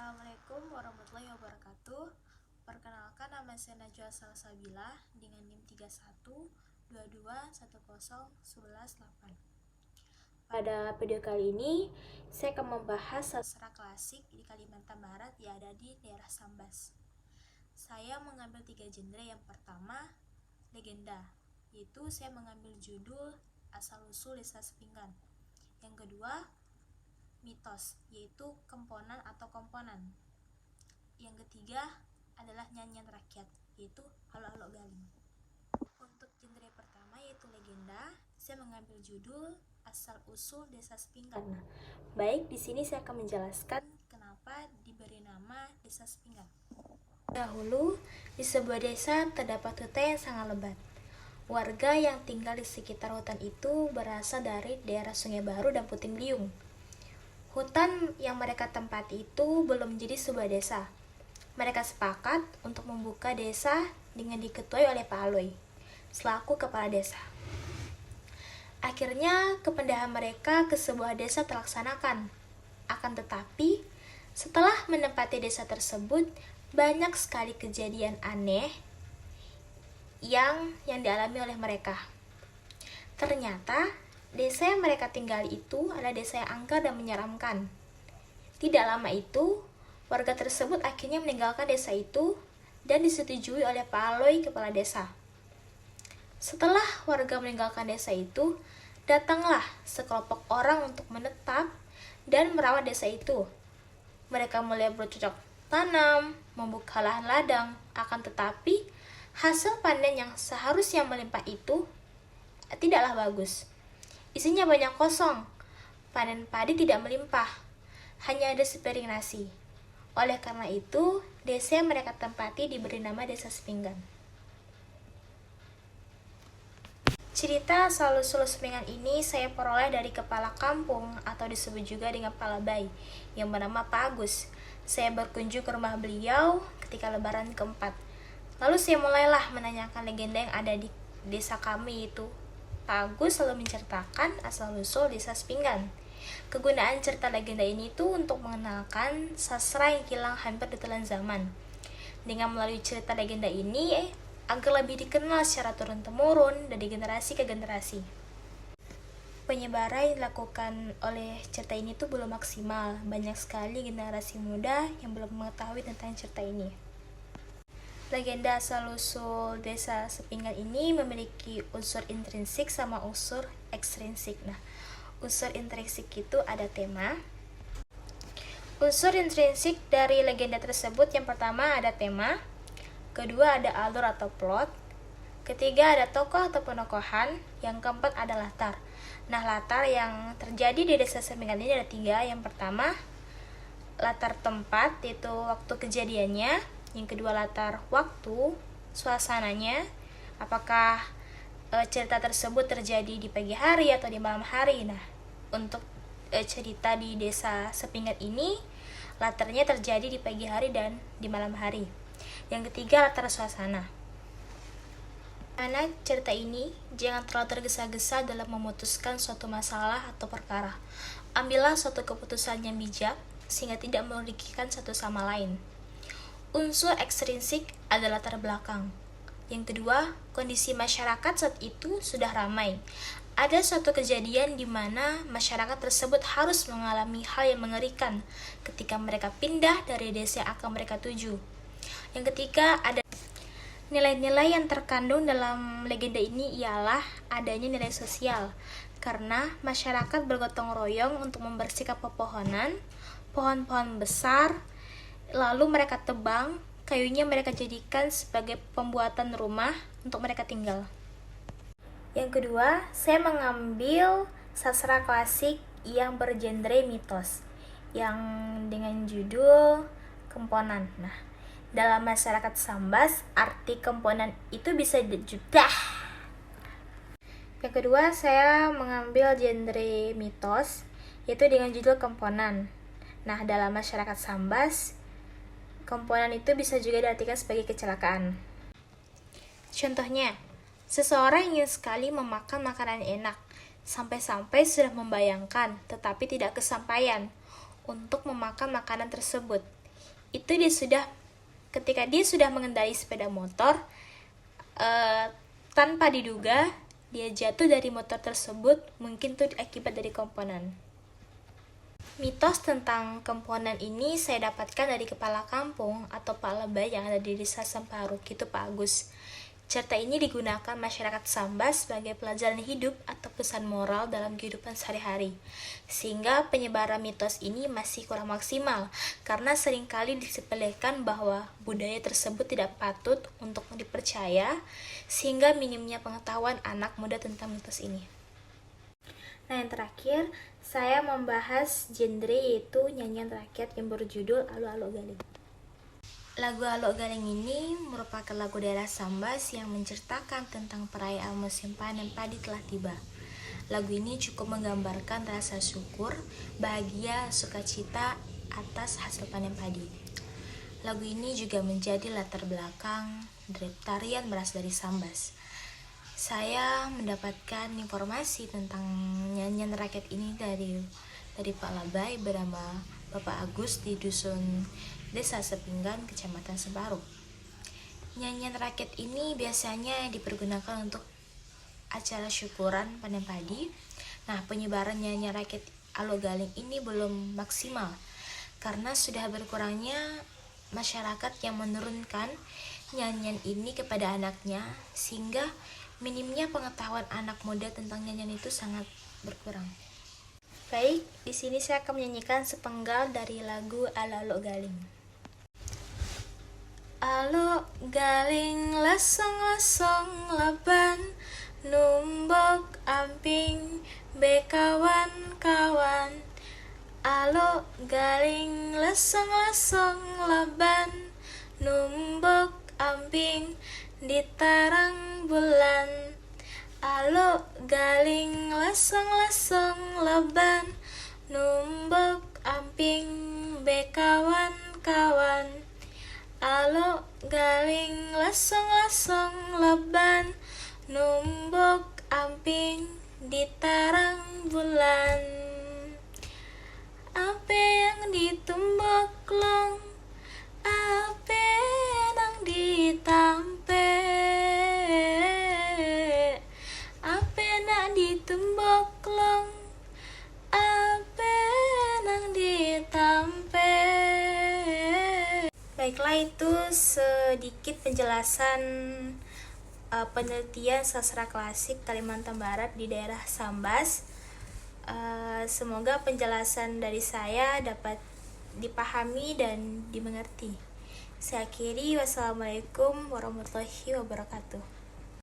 Assalamualaikum warahmatullahi wabarakatuh. Perkenalkan, nama saya Najwa Salsabila dengan NIM 3122101118. Pada video kali ini, saya akan membahas sastra klasik di Kalimantan Barat yang ada di daerah Sambas. Saya mengambil 3 genre. Yang pertama, legenda, yaitu saya mengambil judul Asal-usul Desa Sepinggan. Yang kedua, mitos, yaitu kemponan atau komponan. Yang ketiga adalah nyanyian rakyat, yaitu Halo-Halo Galing. Untuk genre pertama, yaitu legenda, saya mengambil judul Asal-usul Desa Sepinggan. Baik, di sini saya akan menjelaskan kenapa diberi nama Desa Sepinggan. Dahulu, di sebuah desa terdapat hutan yang sangat lebat. Warga yang tinggal di sekitar hutan itu berasal dari daerah Sungai Baru dan Puting Beliung. Hutan yang mereka tempati itu belum menjadi sebuah desa. Mereka sepakat untuk membuka desa dengan diketuai oleh Pak Aloy, selaku kepala desa. Akhirnya, kepindahan mereka ke sebuah desa terlaksanakan. Akan tetapi, setelah menempati desa tersebut, banyak sekali kejadian aneh yang dialami oleh mereka. Ternyata, desa yang mereka tinggali itu adalah desa yang angker dan menyeramkan. Tidak lama itu, warga tersebut akhirnya meninggalkan desa itu dan disetujui oleh Pak Aloy, kepala desa. Setelah warga meninggalkan desa itu, datanglah sekelompok orang untuk menetap dan merawat desa itu. Mereka mulai bercocok tanam, membuka lahan ladang, akan tetapi hasil panen yang seharusnya melimpah itu tidaklah bagus. Isinya banyak kosong, panen padi tidak melimpah, hanya ada sepiring nasi. Oleh karena itu, desa yang mereka tempati diberi nama Desa Sepinggan. Cerita asal-usul Sepinggan ini saya peroleh dari kepala kampung atau disebut juga dengan Palabai yang bernama Pak Agus. Saya berkunjung ke rumah beliau ketika lebaran keempat. Lalu saya mulailah menanyakan legenda yang ada di desa kami itu. Pak Agus selalu menceritakan asal-usul Desa Sepinggan. Kegunaan cerita legenda ini itu untuk mengenalkan sastra yang hilang hampir ditelan zaman. Dengan melalui cerita legenda ini, agar lebih dikenal secara turun-temurun dari generasi ke generasi. Penyebaran yang dilakukan oleh cerita ini tuh belum maksimal. Banyak sekali generasi muda yang belum mengetahui tentang cerita ini. Legenda asal-usul Desa Sepinggan ini memiliki unsur intrinsik sama unsur ekstrinsik. Nah, unsur intrinsik itu ada tema. Unsur intrinsik dari legenda tersebut yang pertama ada tema, kedua ada alur atau plot, ketiga ada tokoh atau penokohan, yang keempat ada latar. Nah, latar yang terjadi di Desa Sepinggan ini ada 3. Yang pertama, latar tempat, yaitu waktu kejadiannya. Yang kedua, latar waktu, suasananya, apakah cerita tersebut terjadi di pagi hari atau di malam hari. Nah, untuk cerita di Desa Sepinggan ini, latarnya terjadi di pagi hari dan di malam hari. Yang ketiga, latar suasana. Karena cerita ini, jangan terlalu tergesa-gesa dalam memutuskan suatu masalah atau perkara. Ambillah suatu keputusan yang bijak, sehingga tidak merugikan satu sama lain. Unsur ekstrinsik adalah latar belakang. Yang kedua, kondisi masyarakat saat itu sudah ramai. Ada suatu kejadian di mana masyarakat tersebut harus mengalami hal yang mengerikan ketika mereka pindah dari desa yang akan mereka tuju. Yang ketiga, ada nilai-nilai yang terkandung dalam legenda ini ialah adanya nilai sosial, karena masyarakat bergotong royong untuk membersihkan pepohonan, pohon-pohon besar, lalu mereka tebang, kayunya mereka jadikan sebagai pembuatan rumah untuk mereka tinggal. Yang kedua, saya mengambil sastra klasik yang bergenre mitos, yang dengan judul Kemponan. Nah, dalam masyarakat Sambas, arti kemponan itu bisa dijudah. Yang kedua, saya mengambil genre mitos, yaitu dengan judul Kemponan. Nah, dalam masyarakat Sambas, kemponan itu bisa juga diartikan sebagai kecelakaan. Contohnya, seseorang ingin sekali memakan makanan enak, sampai-sampai sudah membayangkan, tetapi tidak kesampaian untuk memakan makanan tersebut. ketika dia sudah mengendarai sepeda motor, tanpa diduga dia jatuh dari motor tersebut, mungkin itu akibat dari komponen. Mitos tentang komponen ini saya dapatkan dari kepala kampung atau Pak Lebay yang ada di Desa Semparu, gitu Pak Agus. Cerita ini digunakan masyarakat Sambas sebagai pelajaran hidup atau pesan moral dalam kehidupan sehari-hari. Sehingga penyebaran mitos ini masih kurang maksimal, karena seringkali disepelekan bahwa budaya tersebut tidak patut untuk dipercaya, sehingga minimnya pengetahuan anak muda tentang mitos ini. Nah, yang terakhir, saya membahas genre yaitu nyanyian rakyat yang berjudul Alo-Alo Galing. Lagu Alo Galing ini merupakan lagu daerah Sambas yang menceritakan tentang perayaan musim panen padi telah tiba. Lagu ini cukup menggambarkan rasa syukur, bahagia, sukacita atas hasil panen padi. Lagu ini juga menjadi latar belakang dari tarian berasal dari Sambas. Saya mendapatkan informasi tentang nyanyian rakyat ini dari Pak Labai bernama Bapak Agus di dusun Desa Sepinggan, Kecamatan Separuh. Nyanyian rakyat ini biasanya dipergunakan untuk acara syukuran panen padi. Nah, penyebaran nyanyian rakyat Alo Galing ini belum maksimal karena sudah berkurangnya masyarakat yang menurunkan nyanyian ini kepada anaknya, sehingga minimnya pengetahuan anak muda tentang nyanyian itu sangat berkurang. Baik, di sini saya akan menyanyikan sepenggal dari lagu Alo-Alo Galing. Alo galing lasong-lasong laban, numbok amping be kawan-kawan. Alo galing lasong-lasong laban, numbok amping di tarang bulan. Alo galing lasong-lasong laban, numbok amping be kawan-kawan. Alo galing lasong-lasong laban, numbok amping di tarang bulan. Ape yang ditumbok long, ape nang ditampe, ape nak ditumbok long, ape nang ditampe. Baiklah, itu sedikit penjelasan penelitian sastra klasik Kalimantan Barat di daerah Sambas. Semoga penjelasan dari saya dapat dipahami dan dimengerti. Saya akhiri, wassalamualaikum warahmatullahi wabarakatuh.